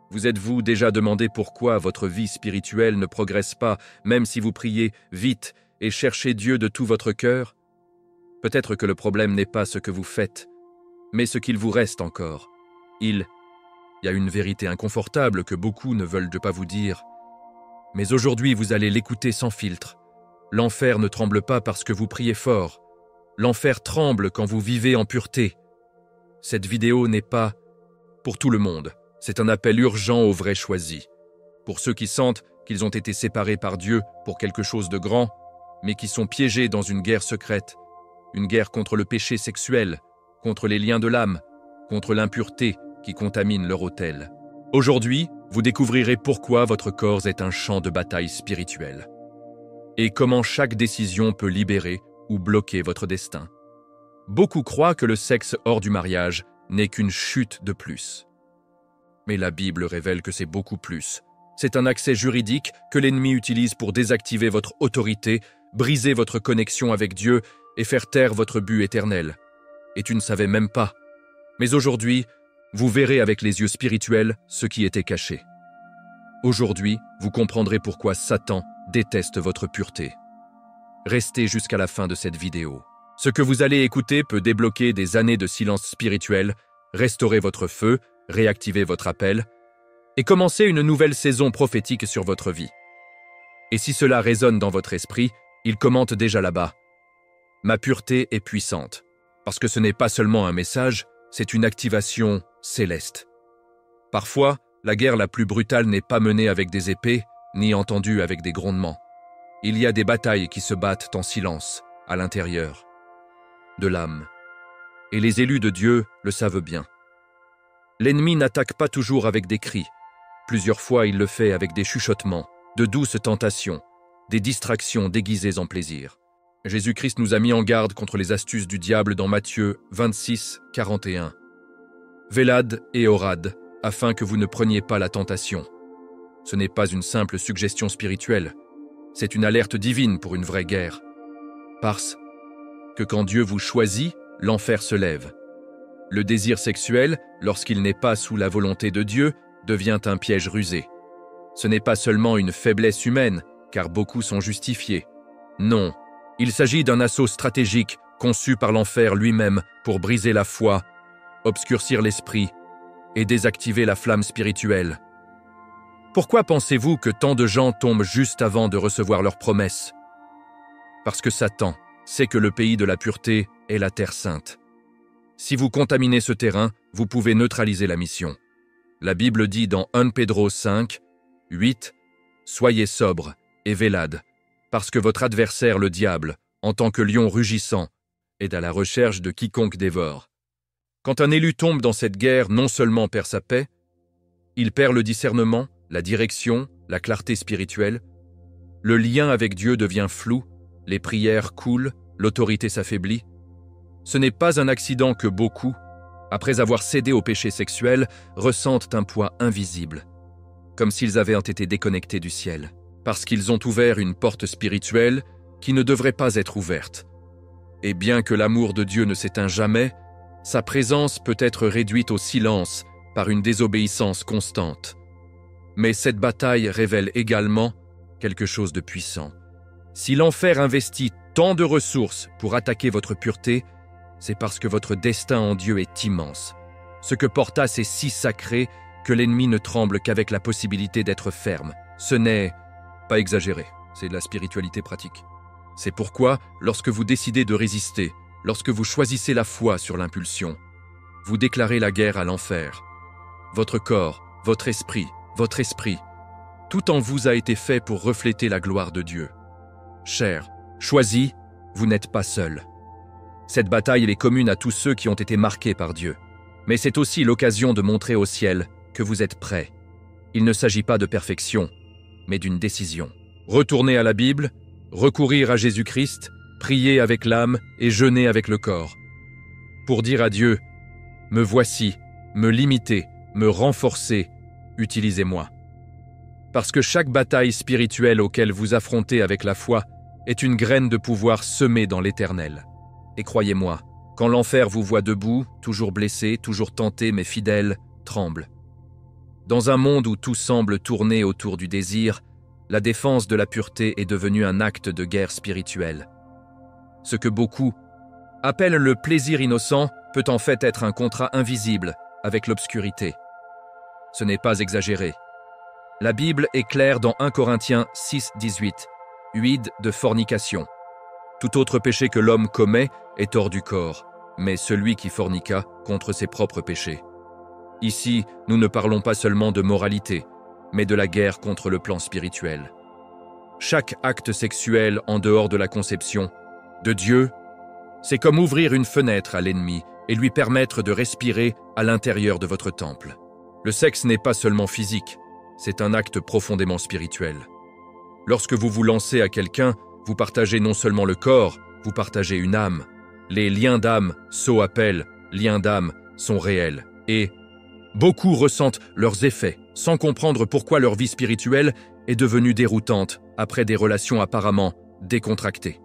Vous êtes-vous déjà demandé pourquoi votre vie spirituelle ne progresse pas, même si vous priez vite et cherchez Dieu de tout votre cœur? Peut-être que le problème n'est pas ce que vous faites, mais ce qu'il vous reste encore. Il y a une vérité inconfortable que beaucoup ne veulent pas vous dire. Mais aujourd'hui, vous allez l'écouter sans filtre. L'enfer ne tremble pas parce que vous priez fort. L'enfer tremble quand vous vivez en pureté. Cette vidéo n'est pas pour tout le monde. C'est un appel urgent aux vrais choisis. Pour ceux qui sentent qu'ils ont été séparés par Dieu pour quelque chose de grand, mais qui sont piégés dans une guerre secrète, une guerre contre le péché sexuel, contre les liens de l'âme, contre l'impureté qui contamine leur autel. Aujourd'hui, vous découvrirez pourquoi votre corps est un champ de bataille spirituel et comment chaque décision peut libérer ou bloquer votre destin. Beaucoup croient que le sexe hors du mariage n'est qu'une chute de plus. Mais la Bible révèle que c'est beaucoup plus. C'est un accès juridique que l'ennemi utilise pour désactiver votre autorité, briser votre connexion avec Dieu et faire taire votre but éternel. Et tu ne savais même pas. Mais aujourd'hui, vous verrez avec les yeux spirituels ce qui était caché. Aujourd'hui, vous comprendrez pourquoi Satan déteste votre pureté. Restez jusqu'à la fin de cette vidéo. Ce que vous allez écouter peut débloquer des années de silence spirituel, restaurer votre feu, réactiver votre appel et commencer une nouvelle saison prophétique sur votre vie. Et si cela résonne dans votre esprit, il commente déjà là-bas. Ma pureté est puissante, parce que ce n'est pas seulement un message, c'est une activation céleste. Parfois, la guerre la plus brutale n'est pas menée avec des épées, ni entendue avec des grondements. Il y a des batailles qui se battent en silence, à l'intérieur de l'âme. Et les élus de Dieu le savent bien. L'ennemi n'attaque pas toujours avec des cris. Plusieurs fois, il le fait avec des chuchotements, de douces tentations, des distractions déguisées en plaisir. Jésus-Christ nous a mis en garde contre les astuces du diable dans Matthieu 26, 41. Vélad et orad, afin que vous ne preniez pas la tentation. Ce n'est pas une simple suggestion spirituelle, c'est une alerte divine pour une vraie guerre. Parce que quand Dieu vous choisit, l'enfer se lève. Le désir sexuel, lorsqu'il n'est pas sous la volonté de Dieu, devient un piège rusé. Ce n'est pas seulement une faiblesse humaine, car beaucoup sont justifiés. Non, il s'agit d'un assaut stratégique conçu par l'enfer lui-même pour briser la foi, obscurcir l'esprit et désactiver la flamme spirituelle. Pourquoi pensez-vous que tant de gens tombent juste avant de recevoir leurs promesses? Parce que Satan sait que le pays de la pureté est la terre sainte. Si vous contaminez ce terrain, vous pouvez neutraliser la mission. La Bible dit dans 1 Pedro 5, 8, « Soyez sobres et vélades, parce que votre adversaire le diable, en tant que lion rugissant, est à la recherche de quiconque dévore. » Quand un élu tombe dans cette guerre, non seulement perd sa paix, il perd le discernement, la direction, la clarté spirituelle. Le lien avec Dieu devient flou, les prières coulent, l'autorité s'affaiblit. Ce n'est pas un accident que beaucoup, après avoir cédé au péché sexuel, ressentent un poids invisible, comme s'ils avaient été déconnectés du ciel, parce qu'ils ont ouvert une porte spirituelle qui ne devrait pas être ouverte. Et bien que l'amour de Dieu ne s'éteint jamais, sa présence peut être réduite au silence par une désobéissance constante. Mais cette bataille révèle également quelque chose de puissant. Si l'enfer investit tant de ressources pour attaquer votre pureté, c'est parce que votre destin en Dieu est immense. Ce que Portas est si sacré que l'ennemi ne tremble qu'avec la possibilité d'être ferme. Ce n'est pas exagéré, c'est de la spiritualité pratique. C'est pourquoi, lorsque vous décidez de résister, lorsque vous choisissez la foi sur l'impulsion, vous déclarez la guerre à l'enfer. Votre corps, votre esprit, tout en vous a été fait pour refléter la gloire de Dieu. Cher, choisi, vous n'êtes pas seul. Cette bataille est commune à tous ceux qui ont été marqués par Dieu. Mais c'est aussi l'occasion de montrer au ciel que vous êtes prêts. Il ne s'agit pas de perfection, mais d'une décision. Retournez à la Bible, recourir à Jésus-Christ, prier avec l'âme et jeûner avec le corps. Pour dire à Dieu, « Me voici, me limiter, me renforcer, utilisez-moi. » Parce que chaque bataille spirituelle auquel vous affrontez avec la foi est une graine de pouvoir semée dans l'Éternel. Et croyez-moi, quand l'enfer vous voit debout, toujours blessé, toujours tenté mais fidèle, tremble. Dans un monde où tout semble tourner autour du désir, la défense de la pureté est devenue un acte de guerre spirituelle. Ce que beaucoup appellent le plaisir innocent peut en fait être un contrat invisible avec l'obscurité. Ce n'est pas exagéré. La Bible est claire dans 1 Corinthiens 6, 18. Huide de fornication. Tout autre péché que l'homme commet est hors du corps, mais celui qui forniqua contre ses propres péchés. Ici, nous ne parlons pas seulement de moralité, mais de la guerre contre le plan spirituel. Chaque acte sexuel en dehors de la conception de Dieu, c'est comme ouvrir une fenêtre à l'ennemi et lui permettre de respirer à l'intérieur de votre temple. Le sexe n'est pas seulement physique, c'est un acte profondément spirituel. Lorsque vous vous lancez à quelqu'un, vous partagez non seulement le corps, vous partagez une âme. Les liens d'âme, so appellent, liens d'âme, sont réels. Et beaucoup ressentent leurs effets, sans comprendre pourquoi leur vie spirituelle est devenue déroutante après des relations apparemment décontractées.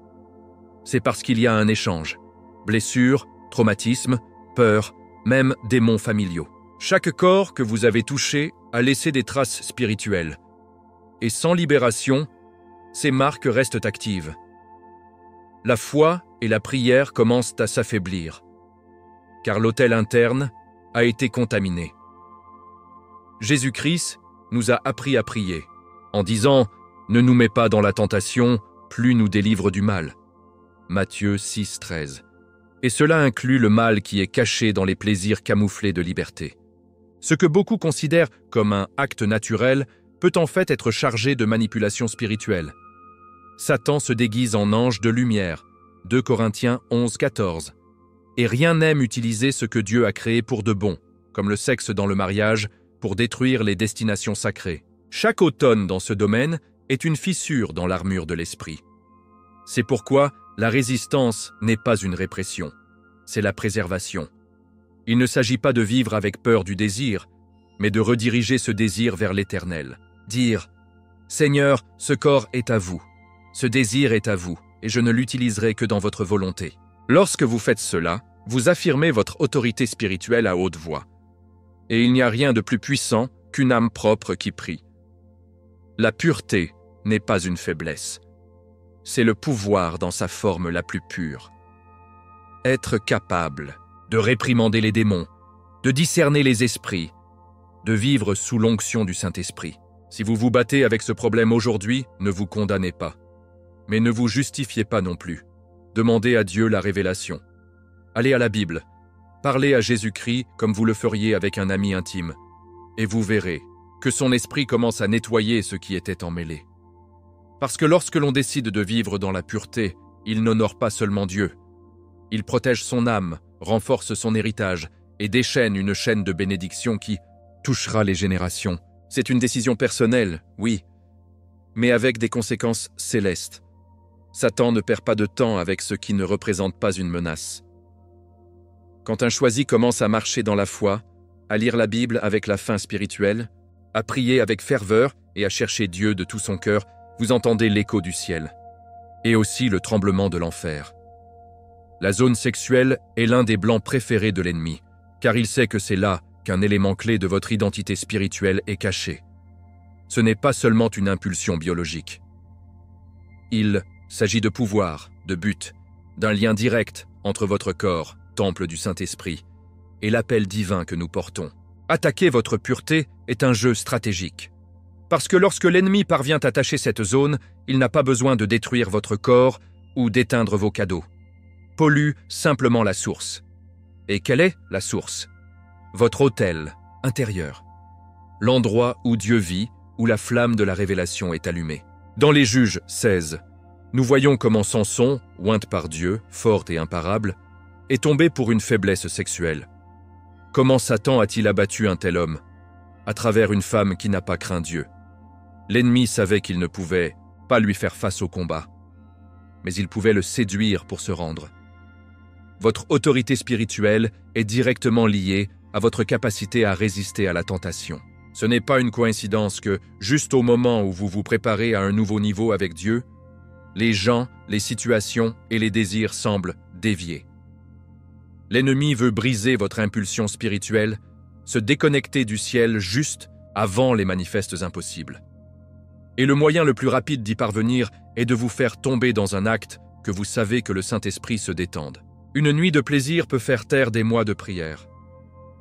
C'est parce qu'il y a un échange. Blessures, traumatismes, peurs, même démons familiaux. Chaque corps que vous avez touché a laissé des traces spirituelles. Et sans libération, ces marques restent actives. La foi et la prière commencent à s'affaiblir, car l'autel interne a été contaminé. Jésus-Christ nous a appris à prier, en disant « Ne nous mets pas dans la tentation, plus nous délivre du mal ». Matthieu 6, 13. Et cela inclut le mal qui est caché dans les plaisirs camouflés de liberté. Ce que beaucoup considèrent comme un acte naturel peut en fait être chargé de manipulation spirituelle. Satan se déguise en ange de lumière, 2 Corinthiens 11, 14. Et rien n'aime utiliser ce que Dieu a créé pour de bon, comme le sexe dans le mariage, pour détruire les destinations sacrées. Chaque automne dans ce domaine est une fissure dans l'armure de l'esprit. C'est pourquoi la résistance n'est pas une répression, c'est la préservation. Il ne s'agit pas de vivre avec peur du désir, mais de rediriger ce désir vers l'Éternel. Dire « Seigneur, ce corps est à vous, ce désir est à vous, et je ne l'utiliserai que dans votre volonté. » Lorsque vous faites cela, vous affirmez votre autorité spirituelle à haute voix. Et il n'y a rien de plus puissant qu'une âme propre qui prie. La pureté n'est pas une faiblesse. C'est le pouvoir dans sa forme la plus pure. Être capable de réprimander les démons, de discerner les esprits, de vivre sous l'onction du Saint-Esprit. Si vous vous battez avec ce problème aujourd'hui, ne vous condamnez pas. Mais ne vous justifiez pas non plus. Demandez à Dieu la révélation. Allez à la Bible. Parlez à Jésus-Christ comme vous le feriez avec un ami intime. Et vous verrez que son esprit commence à nettoyer ce qui était emmêlé. Parce que lorsque l'on décide de vivre dans la pureté, il n'honore pas seulement Dieu. Il protège son âme, renforce son héritage et déchaîne une chaîne de bénédiction qui touchera les générations. C'est une décision personnelle, oui, mais avec des conséquences célestes. Satan ne perd pas de temps avec ce qui ne représente pas une menace. Quand un choisi commence à marcher dans la foi, à lire la Bible avec la faim spirituelle, à prier avec ferveur et à chercher Dieu de tout son cœur, vous entendez l'écho du ciel, et aussi le tremblement de l'enfer. La zone sexuelle est l'un des blancs préférés de l'ennemi, car il sait que c'est là qu'un élément clé de votre identité spirituelle est caché. Ce n'est pas seulement une impulsion biologique. Il s'agit de pouvoir, de but, d'un lien direct entre votre corps, temple du Saint-Esprit, et l'appel divin que nous portons. Attaquer votre pureté est un jeu stratégique. Parce que lorsque l'ennemi parvient à attacher cette zone, il n'a pas besoin de détruire votre corps ou d'éteindre vos cadeaux. Pollue simplement la source. Et quelle est la source? Votre autel intérieur. L'endroit où Dieu vit, où la flamme de la révélation est allumée. Dans les Juges 16, nous voyons comment Samson, ointe par Dieu, forte et imparable, est tombé pour une faiblesse sexuelle. Comment Satan a-t-il abattu un tel homme? À travers une femme qui n'a pas craint Dieu. L'ennemi savait qu'il ne pouvait pas lui faire face au combat, mais il pouvait le séduire pour se rendre. Votre autorité spirituelle est directement liée à votre capacité à résister à la tentation. Ce n'est pas une coïncidence que, juste au moment où vous vous préparez à un nouveau niveau avec Dieu, les gens, les situations et les désirs semblent dévier. L'ennemi veut briser votre impulsion spirituelle, se déconnecter du ciel juste avant les manifestes impossibles. Et le moyen le plus rapide d'y parvenir est de vous faire tomber dans un acte que vous savez que le Saint-Esprit se détende. Une nuit de plaisir peut faire taire des mois de prière.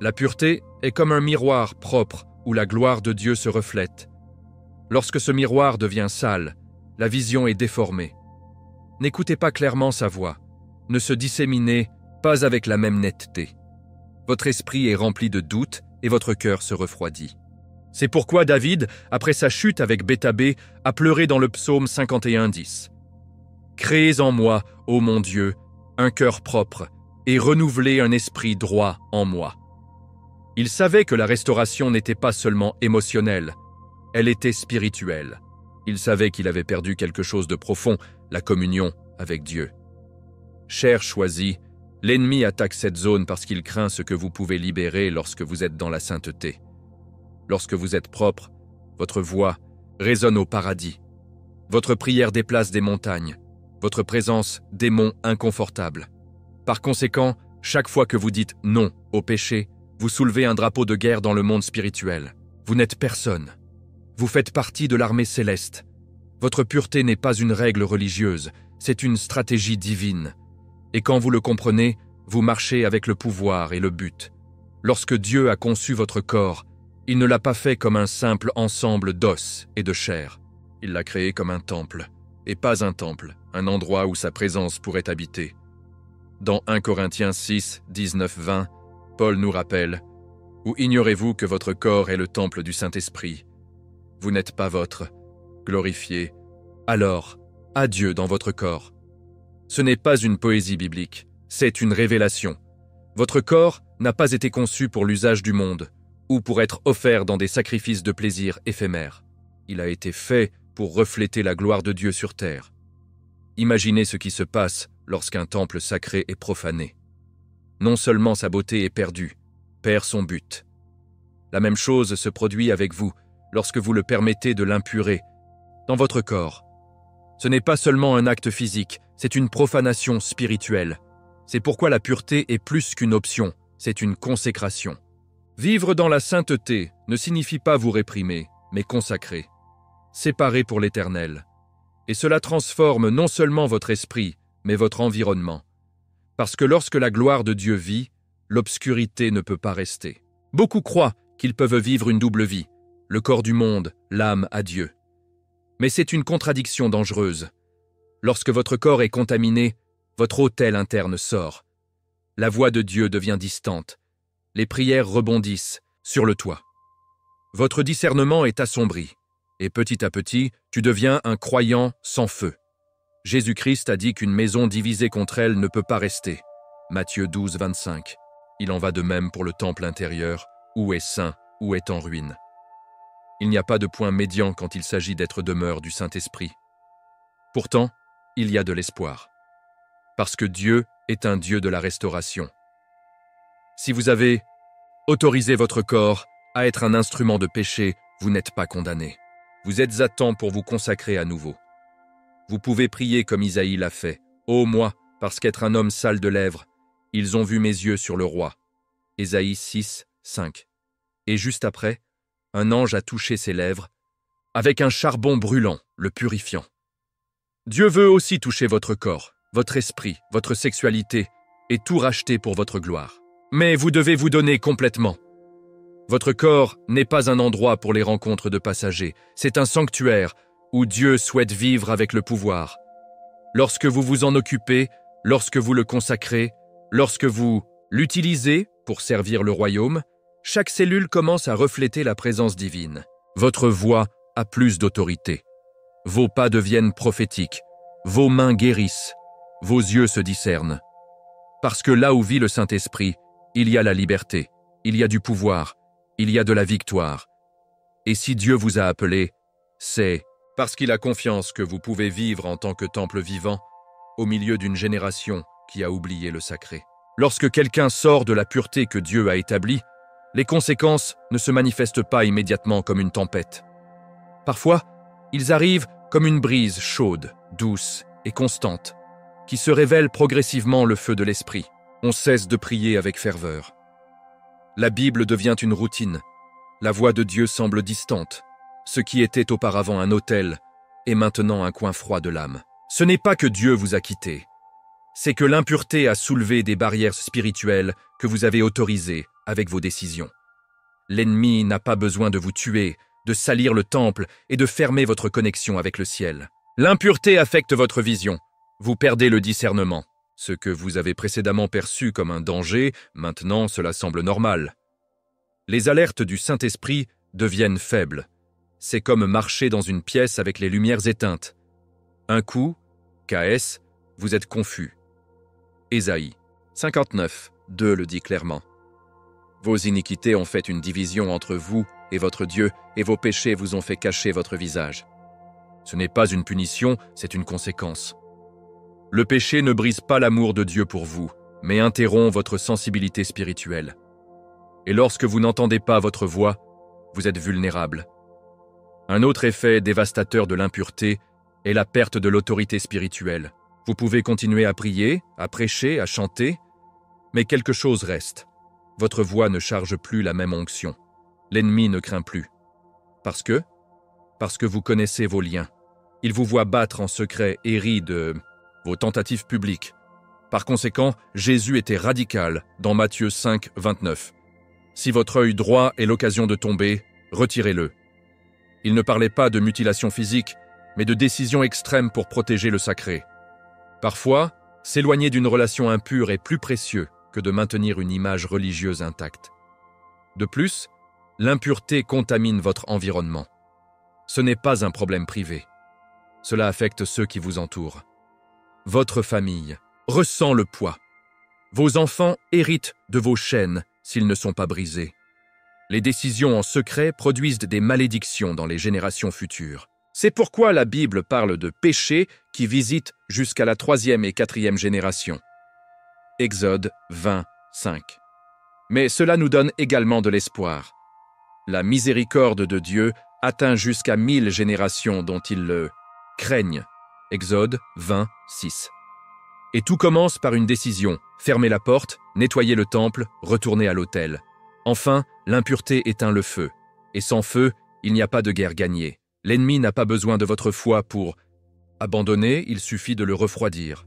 La pureté est comme un miroir propre où la gloire de Dieu se reflète. Lorsque ce miroir devient sale, la vision est déformée. N'écoutez pas clairement sa voix, ne se disséminez pas avec la même netteté. Votre esprit est rempli de doutes et votre cœur se refroidit. C'est pourquoi David, après sa chute avec Béthabé, a pleuré dans le psaume 51:10. « Créez en moi, ô mon Dieu, un cœur propre, et renouvelez un esprit droit en moi. » Il savait que la restauration n'était pas seulement émotionnelle, elle était spirituelle. Il savait qu'il avait perdu quelque chose de profond, la communion avec Dieu. Cher choisi, l'ennemi attaque cette zone parce qu'il craint ce que vous pouvez libérer lorsque vous êtes dans la sainteté. Lorsque vous êtes propre, votre voix résonne au paradis. Votre prière déplace des montagnes, votre présence des monts inconfortables. Par conséquent, chaque fois que vous dites non au péché, vous soulevez un drapeau de guerre dans le monde spirituel. Vous n'êtes personne. Vous faites partie de l'armée céleste. Votre pureté n'est pas une règle religieuse, c'est une stratégie divine. Et quand vous le comprenez, vous marchez avec le pouvoir et le but. Lorsque Dieu a conçu votre corps, il ne l'a pas fait comme un simple ensemble d'os et de chair. Il l'a créé comme un temple, et pas un temple, un endroit où sa présence pourrait habiter. Dans 1 Corinthiens 6, 19-20, Paul nous rappelle « Ou ignorez-vous que votre corps est le temple du Saint-Esprit ? Vous n'êtes pas votre. Glorifiez. Alors, à Dieu dans votre corps. » Ce n'est pas une poésie biblique, c'est une révélation. Votre corps n'a pas été conçu pour l'usage du monde, ou pour être offert dans des sacrifices de plaisir éphémères. Il a été fait pour refléter la gloire de Dieu sur terre. Imaginez ce qui se passe lorsqu'un temple sacré est profané. Non seulement sa beauté est perdue, perd son but. La même chose se produit avec vous lorsque vous le permettez de l'impurer dans votre corps. Ce n'est pas seulement un acte physique, c'est une profanation spirituelle. C'est pourquoi la pureté est plus qu'une option, c'est une consécration. Vivre dans la sainteté ne signifie pas vous réprimer, mais consacrer, séparer pour l'éternel. Et cela transforme non seulement votre esprit, mais votre environnement. Parce que lorsque la gloire de Dieu vit, l'obscurité ne peut pas rester. Beaucoup croient qu'ils peuvent vivre une double vie, le corps du monde, l'âme à Dieu. Mais c'est une contradiction dangereuse. Lorsque votre corps est contaminé, votre autel interne sort. La voix de Dieu devient distante. Les prières rebondissent sur le toit. Votre discernement est assombri, et petit à petit, tu deviens un croyant sans feu. Jésus-Christ a dit qu'une maison divisée contre elle ne peut pas rester. Matthieu 12, 25. Il en va de même pour le temple intérieur, où est saint, où est en ruine. Il n'y a pas de point médian quand il s'agit d'être demeure du Saint-Esprit. Pourtant, il y a de l'espoir. Parce que Dieu est un Dieu de la restauration. Si vous avez autorisé votre corps à être un instrument de péché, vous n'êtes pas condamné. Vous êtes à temps pour vous consacrer à nouveau. Vous pouvez prier comme Isaïe l'a fait. « Ô moi, parce qu'être un homme sale de lèvres, ils ont vu mes yeux sur le roi. » Ésaïe 6, 5. Et juste après, un ange a touché ses lèvres, avec un charbon brûlant, le purifiant. Dieu veut aussi toucher votre corps, votre esprit, votre sexualité, et tout racheter pour votre gloire. Mais vous devez vous donner complètement. Votre corps n'est pas un endroit pour les rencontres de passagers, c'est un sanctuaire où Dieu souhaite vivre avec le pouvoir. Lorsque vous vous en occupez, lorsque vous le consacrez, lorsque vous l'utilisez pour servir le royaume, chaque cellule commence à refléter la présence divine. Votre voix a plus d'autorité. Vos pas deviennent prophétiques. Vos mains guérissent. Vos yeux se discernent. Parce que là où vit le Saint-Esprit, il y a la liberté, il y a du pouvoir, il y a de la victoire. Et si Dieu vous a appelé, c'est parce qu'il a confiance que vous pouvez vivre en tant que temple vivant au milieu d'une génération qui a oublié le sacré. Lorsque quelqu'un sort de la pureté que Dieu a établie, les conséquences ne se manifestent pas immédiatement comme une tempête. Parfois, ils arrivent comme une brise chaude, douce et constante, qui se révèle progressivement le feu de l'esprit. On cesse de prier avec ferveur. La Bible devient une routine. La voix de Dieu semble distante. Ce qui était auparavant un autel est maintenant un coin froid de l'âme. Ce n'est pas que Dieu vous a quitté. C'est que l'impureté a soulevé des barrières spirituelles que vous avez autorisées avec vos décisions. L'ennemi n'a pas besoin de vous tuer, de salir le temple et de fermer votre connexion avec le ciel. L'impureté affecte votre vision. Vous perdez le discernement. Ce que vous avez précédemment perçu comme un danger, maintenant cela semble normal. Les alertes du Saint-Esprit deviennent faibles. C'est comme marcher dans une pièce avec les lumières éteintes. Un coup, KS, vous êtes confus. Ésaïe 59, 2 le dit clairement. Vos iniquités ont fait une division entre vous et votre Dieu, et vos péchés vous ont fait cacher votre visage. Ce n'est pas une punition, c'est une conséquence. Le péché ne brise pas l'amour de Dieu pour vous, mais interrompt votre sensibilité spirituelle. Et lorsque vous n'entendez pas votre voix, vous êtes vulnérable. Un autre effet dévastateur de l'impureté est la perte de l'autorité spirituelle. Vous pouvez continuer à prier, à prêcher, à chanter, mais quelque chose reste. Votre voix ne charge plus la même onction. L'ennemi ne craint plus. Parce que vous connaissez vos liens. Il vous voit battre en secret et rit de vos tentatives publiques. Par conséquent, Jésus était radical dans Matthieu 5, 29. Si votre œil droit est l'occasion de tomber, retirez-le. Il ne parlait pas de mutilation physique, mais de décision extrême pour protéger le sacré. Parfois, s'éloigner d'une relation impure est plus précieux que de maintenir une image religieuse intacte. De plus, l'impureté contamine votre environnement. Ce n'est pas un problème privé. Cela affecte ceux qui vous entourent. Votre famille ressent le poids. Vos enfants héritent de vos chaînes s'ils ne sont pas brisés. Les décisions en secret produisent des malédictions dans les générations futures. C'est pourquoi la Bible parle de péchés qui visitent jusqu'à la 3e et 4e génération. Exode 20, 5. Mais cela nous donne également de l'espoir. La miséricorde de Dieu atteint jusqu'à 1000 générations dont ils le craignent. Exode 20, 6. Et tout commence par une décision, fermer la porte, nettoyer le temple, retourner à l'autel. Enfin, l'impureté éteint le feu. Et sans feu, il n'y a pas de guerre gagnée. L'ennemi n'a pas besoin de votre foi pour abandonner, il suffit de le refroidir.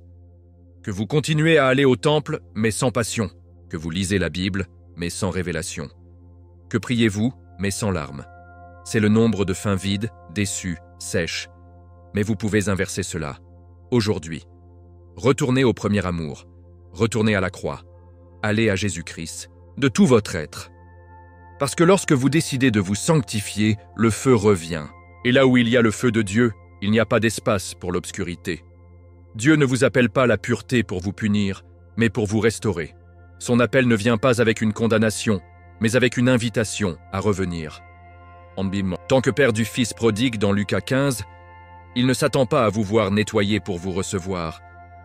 Que vous continuez à aller au temple, mais sans passion. Que vous lisez la Bible, mais sans révélation. Que priez-vous, mais sans larmes. C'est le nombre de fins vides, déçues, sèches. Mais vous pouvez inverser cela. Aujourd'hui. Retournez au premier amour. Retournez à la croix. Allez à Jésus-Christ, de tout votre être. Parce que lorsque vous décidez de vous sanctifier, le feu revient. Et là où il y a le feu de Dieu, il n'y a pas d'espace pour l'obscurité. Dieu ne vous appelle pas à la pureté pour vous punir, mais pour vous restaurer. Son appel ne vient pas avec une condamnation, mais avec une invitation à revenir. En tant que père du fils prodigue dans Lucas 15, il ne s'attend pas à vous voir nettoyer pour vous recevoir.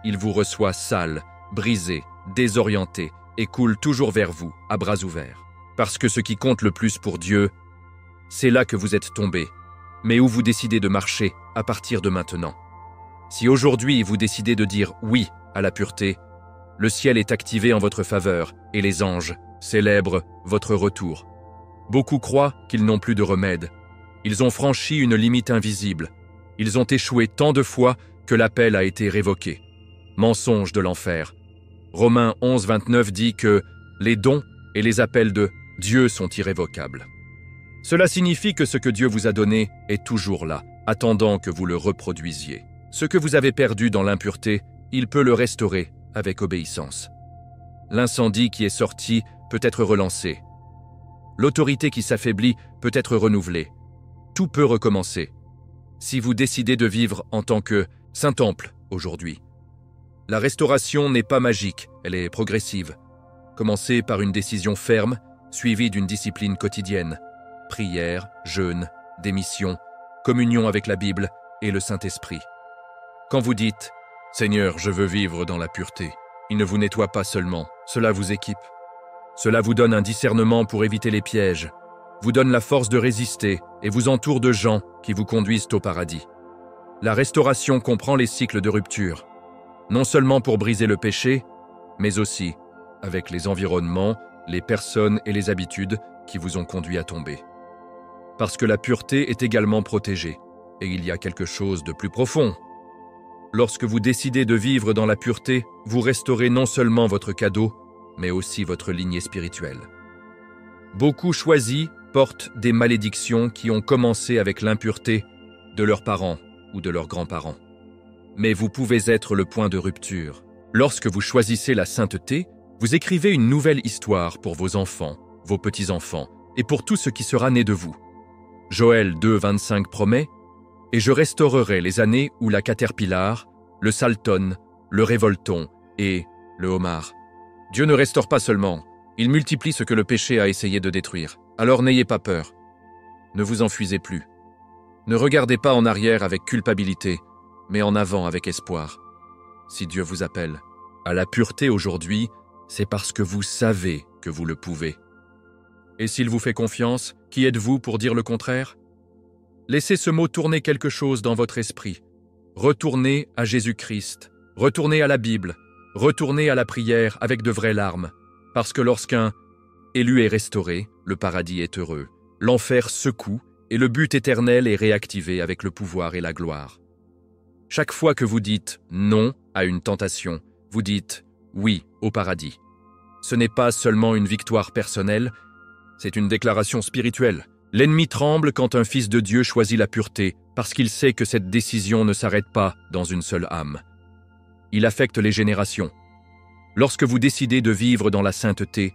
Il vous reçoit sale, brisé, désorienté et coule toujours vers vous, à bras ouverts. Parce que ce qui compte le plus pour Dieu, c'est là que vous êtes tombé, mais où vous décidez de marcher à partir de maintenant. Si aujourd'hui vous décidez de dire oui à la pureté, le ciel est activé en votre faveur et les anges célèbrent votre retour. Beaucoup croient qu'ils n'ont plus de remède. Ils ont franchi une limite invisible. Ils ont échoué tant de fois que l'appel a été révoqué. Mensonge de l'enfer. Romains 11, 29 dit que les dons et les appels de Dieu sont irrévocables. Cela signifie que ce que Dieu vous a donné est toujours là, attendant que vous le reproduisiez. Ce que vous avez perdu dans l'impureté, il peut le restaurer avec obéissance. L'incendie qui est sorti peut être relancé. L'autorité qui s'affaiblit peut être renouvelée. Tout peut recommencer. Si vous décidez de vivre en tant que Saint-Temple aujourd'hui. La restauration n'est pas magique, elle est progressive. Commencez par une décision ferme, suivie d'une discipline quotidienne. Prière, jeûne, démission, communion avec la Bible et le Saint-Esprit. Quand vous dites « Seigneur, je veux vivre dans la pureté », il ne vous nettoie pas seulement, cela vous équipe. Cela vous donne un discernement pour éviter les pièges, vous donne la force de résister et vous entoure de gens qui vous conduisent au paradis. La restauration comprend les cycles de rupture, non seulement pour briser le péché, mais aussi avec les environnements, les personnes et les habitudes qui vous ont conduit à tomber. parce que la pureté est également protégée. Et il y a quelque chose de plus profond. Lorsque vous décidez de vivre dans la pureté, vous restaurez non seulement votre cadeau, mais aussi votre lignée spirituelle. Beaucoup choisis portent des malédictions qui ont commencé avec l'impureté de leurs parents ou de leurs grands-parents. Mais vous pouvez être le point de rupture. Lorsque vous choisissez la sainteté, vous écrivez une nouvelle histoire pour vos enfants, vos petits-enfants et pour tout ce qui sera né de vous. Joël 2,25 promet « Et je restaurerai les années où la caterpillar, le salton, le révolton et le homard. » Dieu ne restaure pas seulement, il multiplie ce que le péché a essayé de détruire. Alors n'ayez pas peur. Ne vous enfuisez plus. Ne regardez pas en arrière avec culpabilité, mais en avant avec espoir. Si Dieu vous appelle à la pureté aujourd'hui, c'est parce que vous savez que vous le pouvez. Et s'il vous fait confiance, qui êtes-vous pour dire le contraire? Laissez ce mot tourner quelque chose dans votre esprit. Retournez à Jésus-Christ, retournez à la Bible, retournez à la prière avec de vraies larmes, parce que lorsqu'un élu est restauré, le paradis est heureux, l'enfer secoue et le but éternel est réactivé avec le pouvoir et la gloire. Chaque fois que vous dites non à une tentation, vous dites oui au paradis. Ce n'est pas seulement une victoire personnelle, c'est une déclaration spirituelle. L'ennemi tremble quand un fils de Dieu choisit la pureté, parce qu'il sait que cette décision ne s'arrête pas dans une seule âme. Il affecte les générations. Lorsque vous décidez de vivre dans la sainteté,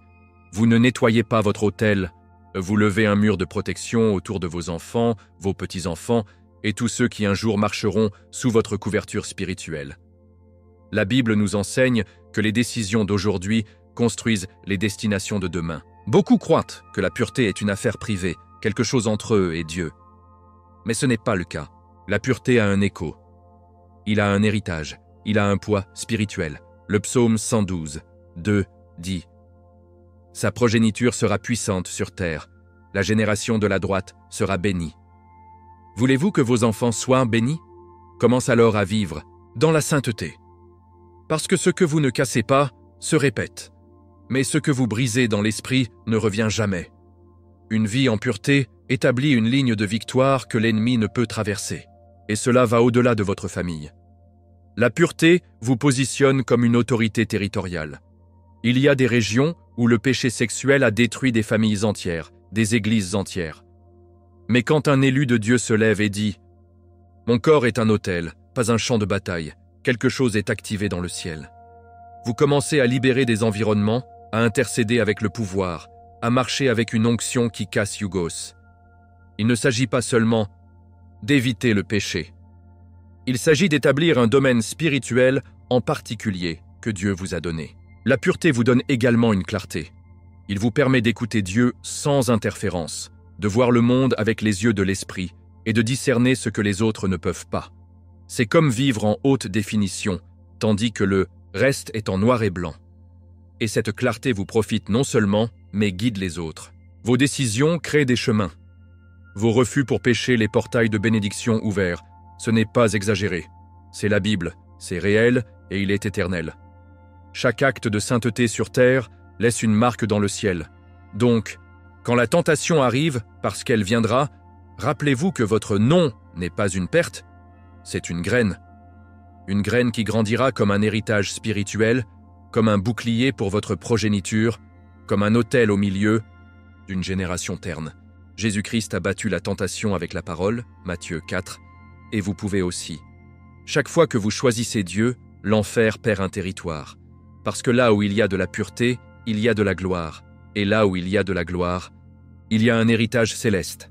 vous ne nettoyez pas votre autel, vous levez un mur de protection autour de vos enfants, vos petits-enfants et tous ceux qui un jour marcheront sous votre couverture spirituelle. La Bible nous enseigne que les décisions d'aujourd'hui construisent les destinations de demain. Beaucoup croient que la pureté est une affaire privée, quelque chose entre eux et Dieu. Mais ce n'est pas le cas. La pureté a un écho. Il a un héritage, il a un poids spirituel. Le psaume 112, 2 dit « Sa progéniture sera puissante sur terre, la génération de la droite sera bénie. » Voulez-vous que vos enfants soient bénis? Commence alors à vivre dans la sainteté. Parce que ce que vous ne cassez pas se répète, mais ce que vous brisez dans l'esprit ne revient jamais. Une vie en pureté établit une ligne de victoire que l'ennemi ne peut traverser, et cela va au-delà de votre famille. La pureté vous positionne comme une autorité territoriale. Il y a des régions où le péché sexuel a détruit des familles entières, des églises entières. Mais quand un élu de Dieu se lève et dit « Mon corps est un autel, pas un champ de bataille, quelque chose est activé dans le ciel. » Vous commencez à libérer des environnements, à intercéder avec le pouvoir, à marcher avec une onction qui casse Yugos. Il ne s'agit pas seulement d'éviter le péché. Il s'agit d'établir un domaine spirituel en particulier que Dieu vous a donné. La pureté vous donne également une clarté. Il vous permet d'écouter Dieu sans interférence, de voir le monde avec les yeux de l'esprit et de discerner ce que les autres ne peuvent pas. C'est comme vivre en haute définition, tandis que le reste est en noir et blanc. Et cette clarté vous profite non seulement, mais guide les autres. Vos décisions créent des chemins. Vos refus pour pécher les portails de bénédiction ouverts. Ce n'est pas exagéré. C'est la Bible, c'est réel et il est éternel. Chaque acte de sainteté sur terre laisse une marque dans le ciel. Donc, quand la tentation arrive, parce qu'elle viendra, rappelez-vous que votre non n'est pas une perte, c'est une graine. Une graine qui grandira comme un héritage spirituel, comme un bouclier pour votre progéniture, comme un autel au milieu d'une génération terne. Jésus-Christ a battu la tentation avec la parole, Matthieu 4, et vous pouvez aussi. Chaque fois que vous choisissez Dieu, l'enfer perd un territoire. Parce que là où il y a de la pureté, il y a de la gloire. Et là où il y a de la gloire, il y a un héritage céleste.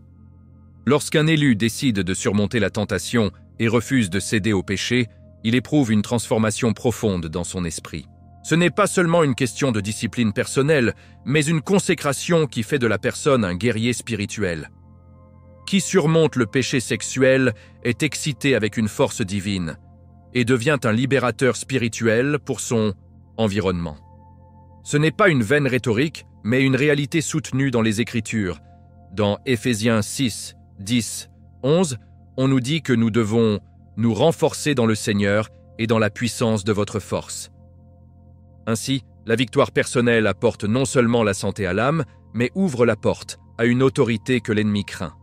Lorsqu'un élu décide de surmonter la tentation et refuse de céder au péché, il éprouve une transformation profonde dans son esprit. Ce n'est pas seulement une question de discipline personnelle, mais une consécration qui fait de la personne un guerrier spirituel. Qui surmonte le péché sexuel est excité avec une force divine et devient un libérateur spirituel pour son environnement. Ce n'est pas une vaine rhétorique, mais une réalité soutenue dans les Écritures. Dans Éphésiens 6, 10, 11, on nous dit que nous devons nous renforcer dans le Seigneur et dans la puissance de votre force. Ainsi, la victoire personnelle apporte non seulement la santé à l'âme, mais ouvre la porte à une autorité que l'ennemi craint.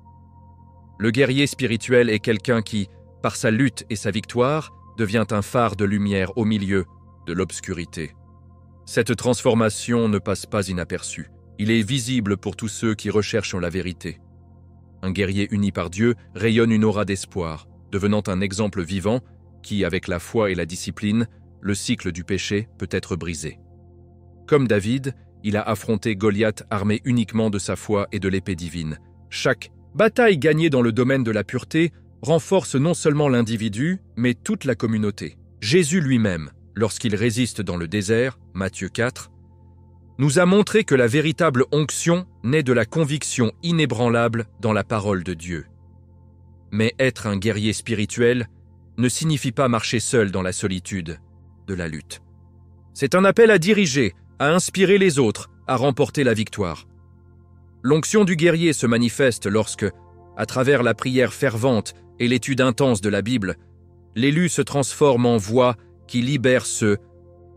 Le guerrier spirituel est quelqu'un qui, par sa lutte et sa victoire, devient un phare de lumière au milieu de l'obscurité. Cette transformation ne passe pas inaperçue. Il est visible pour tous ceux qui recherchent la vérité. Un guerrier uni par Dieu rayonne une aura d'espoir, devenant un exemple vivant qui, avec la foi et la discipline, le cycle du péché peut être brisé. Comme David, il a affronté Goliath armé uniquement de sa foi et de l'épée divine. Chaque bataille gagnée dans le domaine de la pureté renforce non seulement l'individu, mais toute la communauté. Jésus lui-même, lorsqu'il résiste dans le désert, Matthieu 4, nous a montré que la véritable onction naît de la conviction inébranlable dans la parole de Dieu. Mais être un guerrier spirituel ne signifie pas marcher seul dans la solitude de la lutte. C'est un appel à diriger, à inspirer les autres, à remporter la victoire. L'onction du guerrier se manifeste lorsque, à travers la prière fervente et l'étude intense de la Bible, l'élu se transforme en voix qui libère ceux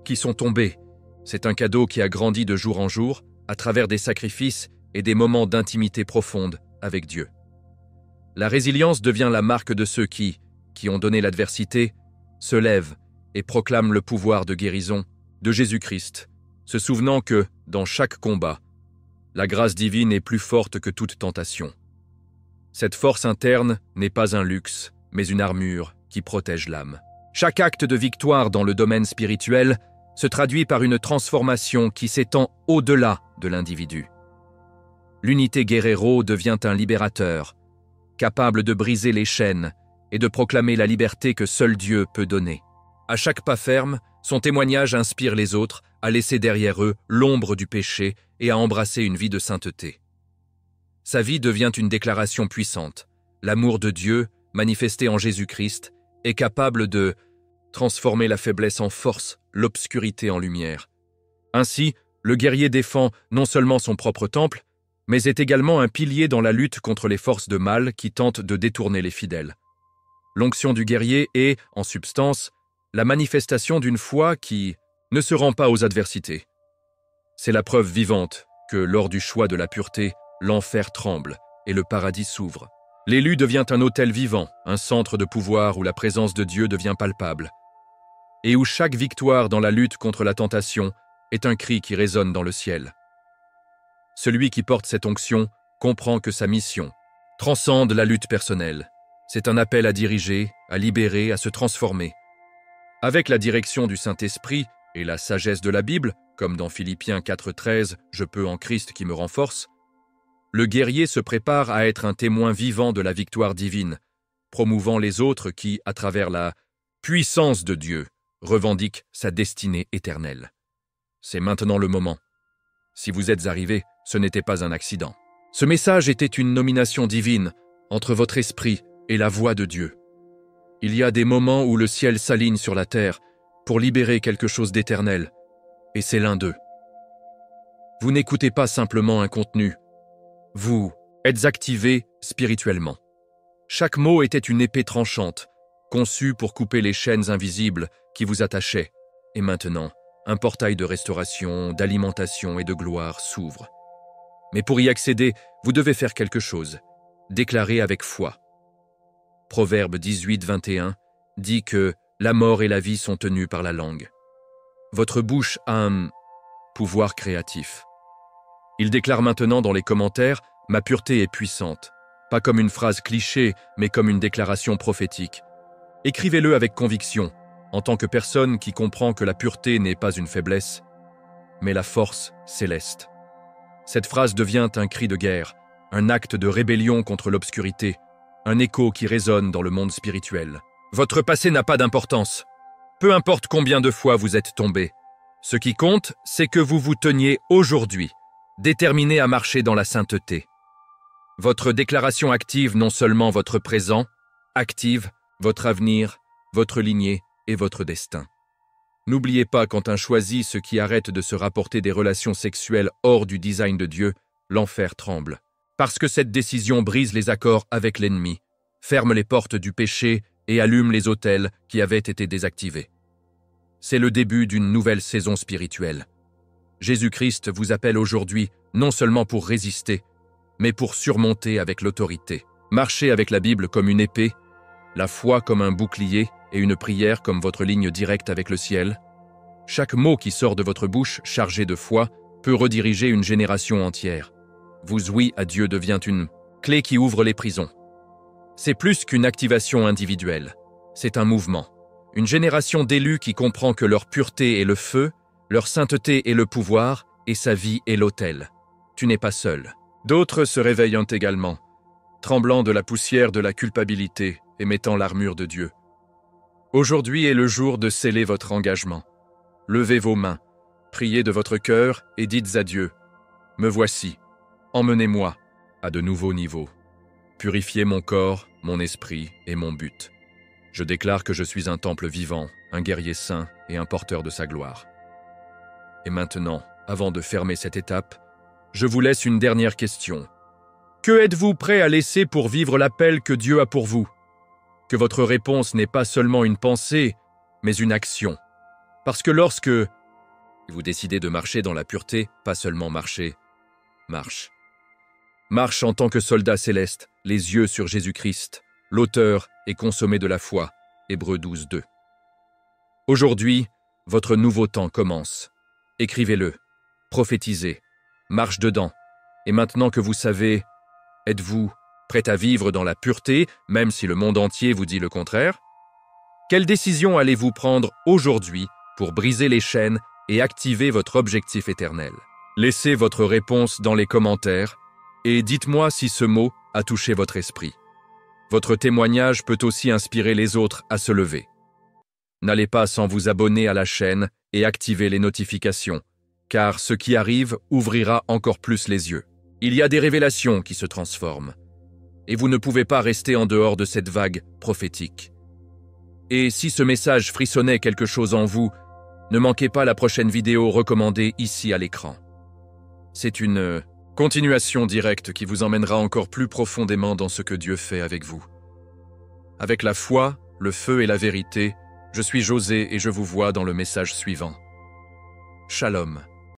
qui sont tombés. C'est un cadeau qui a grandi de jour en jour, à travers des sacrifices et des moments d'intimité profonde avec Dieu. La résilience devient la marque de ceux qui ont donné l'adversité, se lèvent et proclament le pouvoir de guérison de Jésus-Christ, se souvenant que, dans chaque combat, la grâce divine est plus forte que toute tentation. Cette force interne n'est pas un luxe, mais une armure qui protège l'âme. Chaque acte de victoire dans le domaine spirituel se traduit par une transformation qui s'étend au-delà de l'individu. L'unité guerrero devient un libérateur, capable de briser les chaînes et de proclamer la liberté que seul Dieu peut donner. À chaque pas ferme, son témoignage inspire les autres à laisser derrière eux l'ombre du péché et à embrasser une vie de sainteté. Sa vie devient une déclaration puissante. L'amour de Dieu, manifesté en Jésus-Christ, est capable de transformer la faiblesse en force, l'obscurité en lumière. Ainsi, le guerrier défend non seulement son propre temple, mais est également un pilier dans la lutte contre les forces de mal qui tentent de détourner les fidèles. L'onction du guerrier est, en substance, la manifestation d'une foi qui ne se rend pas aux adversités. C'est la preuve vivante que, lors du choix de la pureté, l'enfer tremble et le paradis s'ouvre. L'élu devient un autel vivant, un centre de pouvoir où la présence de Dieu devient palpable, et où chaque victoire dans la lutte contre la tentation est un cri qui résonne dans le ciel. Celui qui porte cette onction comprend que sa mission transcende la lutte personnelle. C'est un appel à diriger, à libérer, à se transformer. Avec la direction du Saint-Esprit et la sagesse de la Bible, comme dans Philippiens 4,13 « Je peux en Christ qui me renforce », le guerrier se prépare à être un témoin vivant de la victoire divine, promouvant les autres qui, à travers la puissance de Dieu, revendiquent sa destinée éternelle. C'est maintenant le moment. Si vous êtes arrivé, ce n'était pas un accident. Ce message était une nomination divine entre votre esprit et la voix de Dieu. Il y a des moments où le ciel s'aligne sur la terre pour libérer quelque chose d'éternel, et c'est l'un d'eux. Vous n'écoutez pas simplement un contenu, vous êtes activé spirituellement. Chaque mot était une épée tranchante, conçue pour couper les chaînes invisibles qui vous attachaient, et maintenant, un portail de restauration, d'alimentation et de gloire s'ouvre. Mais pour y accéder, vous devez faire quelque chose, déclarer avec foi. Proverbe 18-21 dit que la mort et la vie sont tenues par la langue. Votre bouche a un pouvoir créatif. Il déclare maintenant dans les commentaires « Ma pureté est puissante », pas comme une phrase cliché, mais comme une déclaration prophétique. Écrivez-le avec conviction, en tant que personne qui comprend que la pureté n'est pas une faiblesse, mais la force céleste. Cette phrase devient un cri de guerre, un acte de rébellion contre l'obscurité, un écho qui résonne dans le monde spirituel. Votre passé n'a pas d'importance. Peu importe combien de fois vous êtes tombé. Ce qui compte, c'est que vous vous teniez aujourd'hui, déterminé à marcher dans la sainteté. Votre déclaration active non seulement votre présent, active votre avenir, votre lignée et votre destin. N'oubliez pas Quentin choisit ceux qui arrêtent de se rapporter des relations sexuelles hors du design de Dieu, l'enfer tremble. Parce que cette décision brise les accords avec l'ennemi, ferme les portes du péché et allume les autels qui avaient été désactivés. C'est le début d'une nouvelle saison spirituelle. Jésus-Christ vous appelle aujourd'hui non seulement pour résister, mais pour surmonter avec l'autorité. Marchez avec la Bible comme une épée, la foi comme un bouclier et une prière comme votre ligne directe avec le ciel. Chaque mot qui sort de votre bouche, chargé de foi, peut rediriger une génération entière. Vous oui à Dieu devient une clé qui ouvre les prisons. C'est plus qu'une activation individuelle, c'est un mouvement. Une génération d'élus qui comprend que leur pureté est le feu, leur sainteté est le pouvoir et sa vie est l'autel. Tu n'es pas seul. D'autres se réveillent également, tremblant de la poussière de la culpabilité et mettant l'armure de Dieu. Aujourd'hui est le jour de sceller votre engagement. Levez vos mains, priez de votre cœur et dites à Dieu, « Me voici, emmenez-moi à de nouveaux niveaux. Purifiez mon corps, mon esprit et mon but. Je déclare que je suis un temple vivant, un guerrier saint et un porteur de sa gloire. » Et maintenant, avant de fermer cette étape, je vous laisse une dernière question. Que êtes-vous prêt à laisser pour vivre l'appel que Dieu a pour vous? Que votre réponse n'est pas seulement une pensée, mais une action. Parce que lorsque vous décidez de marcher dans la pureté, pas seulement marcher, marche. Marche en tant que soldat céleste, les yeux sur Jésus-Christ, l'auteur et consommé de la foi, Hébreux 12, 2. Aujourd'hui, votre nouveau temps commence. Écrivez-le, prophétisez, marche dedans. Et maintenant que vous savez, êtes-vous prêt à vivre dans la pureté, même si le monde entier vous dit le contraire? Quelle décision allez-vous prendre aujourd'hui pour briser les chaînes et activer votre objectif éternel? Laissez votre réponse dans les commentaires et dites-moi si ce mot a touché votre esprit. Votre témoignage peut aussi inspirer les autres à se lever. N'allez pas sans vous abonner à la chaîne et activer les notifications, car ce qui arrive ouvrira encore plus les yeux. Il y a des révélations qui se transforment, et vous ne pouvez pas rester en dehors de cette vague prophétique. Et si ce message frissonnait quelque chose en vous, ne manquez pas la prochaine vidéo recommandée ici à l'écran. C'est une continuation directe qui vous emmènera encore plus profondément dans ce que Dieu fait avec vous. Avec la foi, le feu et la vérité, je suis José et je vous vois dans le message suivant. Shalom.